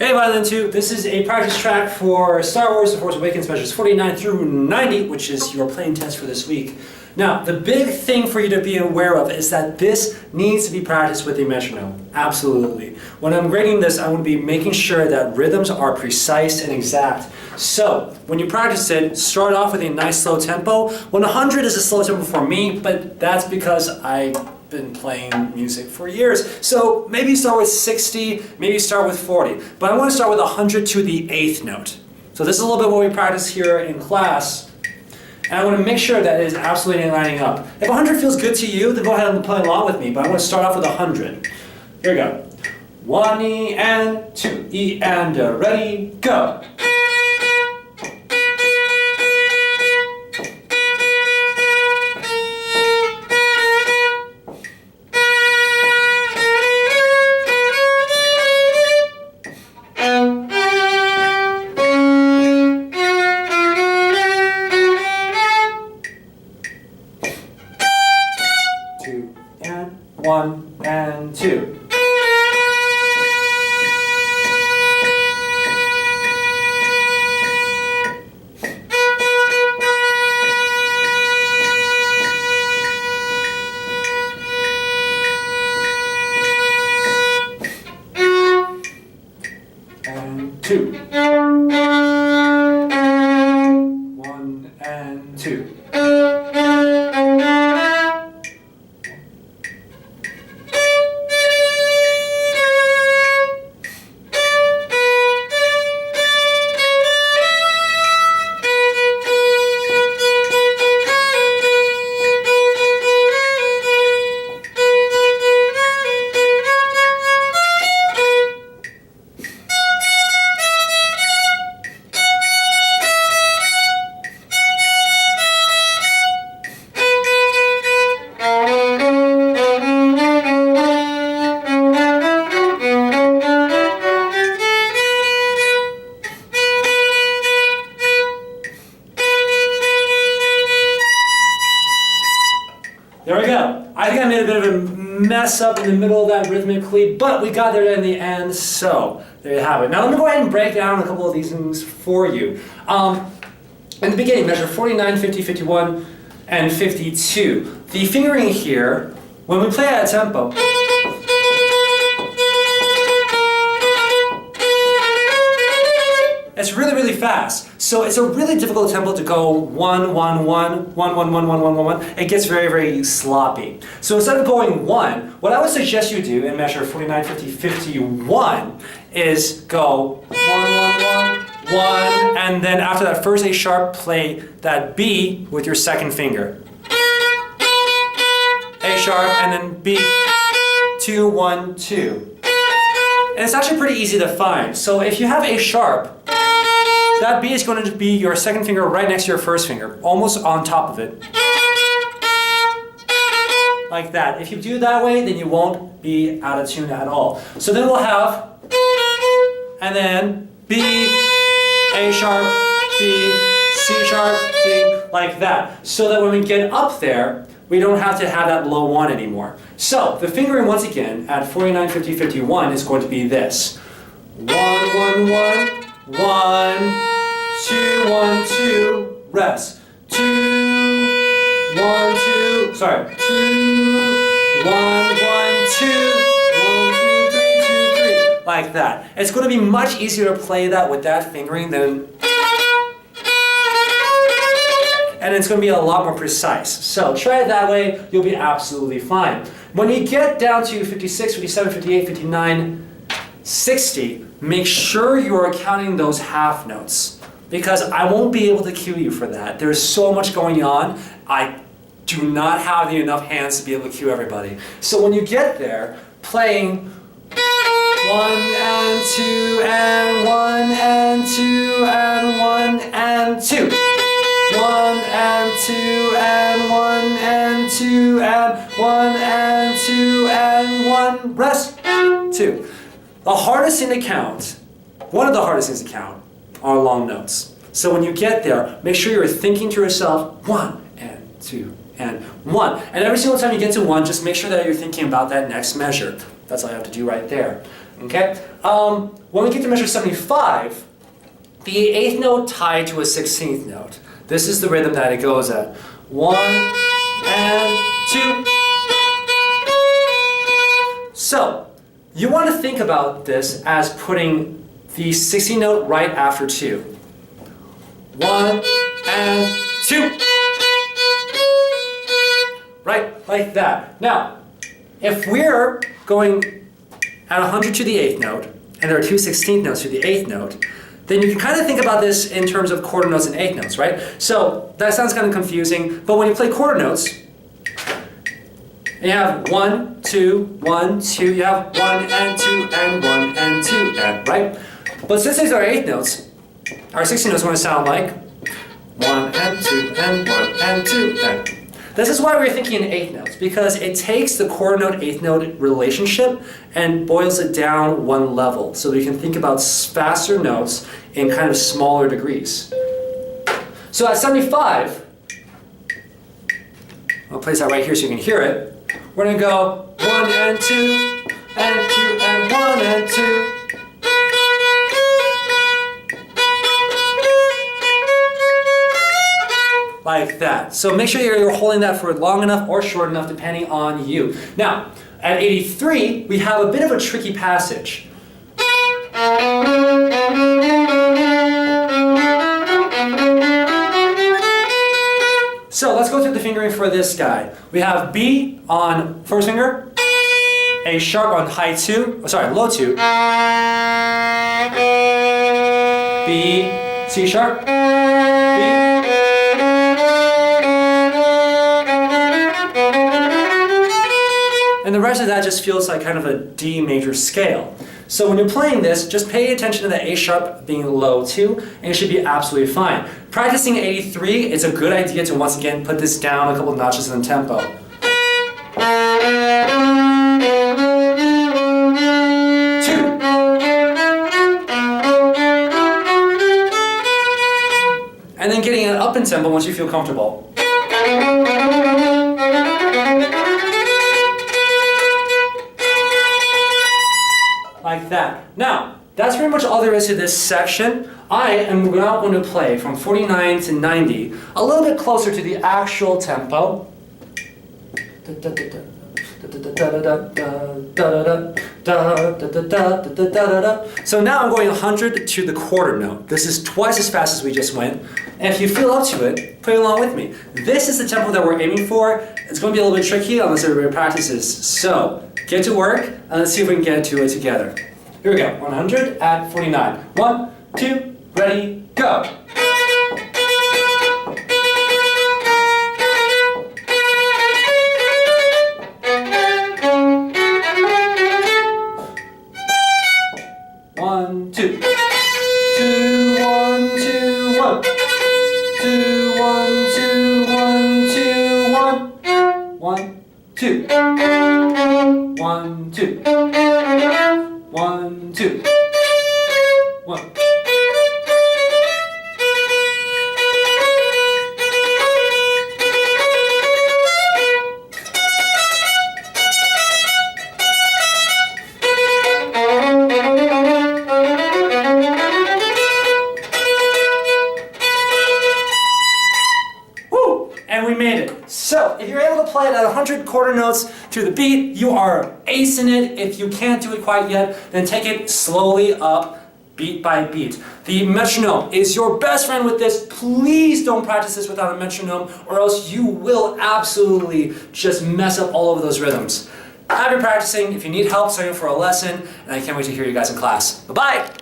Hey Violin 2, this is a practice track for Star Wars The Force Awakens measures 49 through 90, which is your playing test for this week. Now, the big thing for you to be aware of is that this needs to be practiced with a metronome. Absolutely. When I'm grading this, I want to be making sure that rhythms are precise and exact. So, when you practice it, start off with a nice slow tempo. 100 is a slow tempo for me, but that's because I've been playing music for years. So maybe start with 60, maybe start with 40. But I want to start with 100 to the 8th note. So this is a little bit what we practice here in class. And I want to make sure that it is absolutely lining up. If 100 feels good to you, then go ahead and play along with me. But I want to start off with 100. Here we go. 1 E and 2 E and ready, go. Two and 1 and 2. And 2. 1 and 2. There we go. I think I made a bit of a mess up in the middle of that rhythmically, but we got there in the end, so there you have it. Now let me go ahead and break down a couple of these things for you. In the beginning, measure 49, 50, 51, and 52. The fingering here, when we play at a tempo, it's really, really fast. So it's a really difficult tempo to go 1, 1, 1, 1, 1, 1, 1, 1, 1, 1. It gets very, very sloppy. So instead of going 1, what I would suggest you do in measure 49, 50, 51 is go 1, 1, 1, 1, and then after that first A sharp, play that B with your second finger. A sharp, and then B, 2, 1, 2. And it's actually pretty easy to find. So if you have A sharp, that B is going to be your second finger right next to your first finger, almost on top of it. Like that. If you do it that way, then you won't be out of tune at all. So then we'll have, and then B, A sharp, B, C sharp, D, like that. So that when we get up there, we don't have to have that low 1 anymore. So the fingering once again at 49, 50, 51 is going to be this. 1, 1, 1, 1, 2, 1, 2, rest. 2, 1, 2, sorry. 2, 1, 1, 2, 1, 2, 3, 2, 3. Like that. It's going to be much easier to play that with that fingering than, and it's going to be a lot more precise. So try it that way, you'll be absolutely fine. When you get down to 56, 57, 58, 59, 60, make sure you are counting those half notes, because I won't be able to cue you for that. There's so much going on. I do not have enough hands to be able to cue everybody. So when you get there, playing 1 and 2 and 1 and 2 and 1 and 2. 1 and 2 and 1 and 2 and 1 and 2 and 1, rest, 2. The hardest thing to count, one of the hardest things to count, are long notes. So when you get there, make sure you're thinking to yourself, 1 and 2 and 1. And every single time you get to 1, just make sure that you're thinking about that next measure. That's all you have to do right there. Okay? When we get to measure 75, the 8th note tied to a 16th note. This is the rhythm that it goes at. 1 and 2. So, you want to think about this as putting the 16th note right after 2. 1 and 2. Right, like that. Now, if we're going at 100 to the 8th note, and there are two 16th notes to the 8th note, then you can kind of think about this in terms of quarter notes and 8th notes, right? So that sounds kind of confusing, but when you play quarter notes, and you have 1, 2, 1, 2, you have 1 and 2 and 1 and 2, and, right? But since these are 8th notes, our 16th notes want to sound like 1 and 2 and 1 and 2, and. This is why we're thinking in 8th notes, because it takes the quarter note, 8th note relationship and boils it down one level. So we can think about faster notes in kind of smaller degrees. So at 75, I'll place that right here so you can hear it. We're going to go 1 and 2 and 2 and 1 and 2. Like that. So make sure you're holding that for long enough or short enough depending on you. Now, at 83, we have a bit of a tricky passage. So let's go through the fingering for this guy. We have B on first finger, A sharp on high 2, low 2, B, C sharp, B, and the rest of that just feels like kind of a D major scale. So when you're playing this, just pay attention to the A sharp being low 2, and it should be absolutely fine. Practicing 83, it's a good idea to once again put this down a couple notches in the tempo. 2. And then getting it up in tempo once you feel comfortable. Like that. Now, that's pretty much all there is to this section. I am now going to play from 49 to 90, a little bit closer to the actual tempo. So now I'm going 100 to the quarter note. This is twice as fast as we just went. And if you feel up to it, play along with me. This is the tempo that we're aiming for. It's going to be a little bit tricky unless everybody practices. So get to work and let's see if we can get to it together. Here we go. 100 at 49. 1, 2, ready, go. One, two. 2, 1, 2, 1. 2, 1, 2, 1, 2, 1. 1, 2. 1, 2. 1, 2. 1. And we made it. So, if you're able to play it at 100 quarter notes to the beat, you are acing it. If you can't do it quite yet, then take it slowly up, beat by beat. The metronome is your best friend with this. Please don't practice this without a metronome, or else you will absolutely just mess up all of those rhythms. Happy practicing. If you need help, sign up for a lesson, and I can't wait to hear you guys in class. Bye-bye!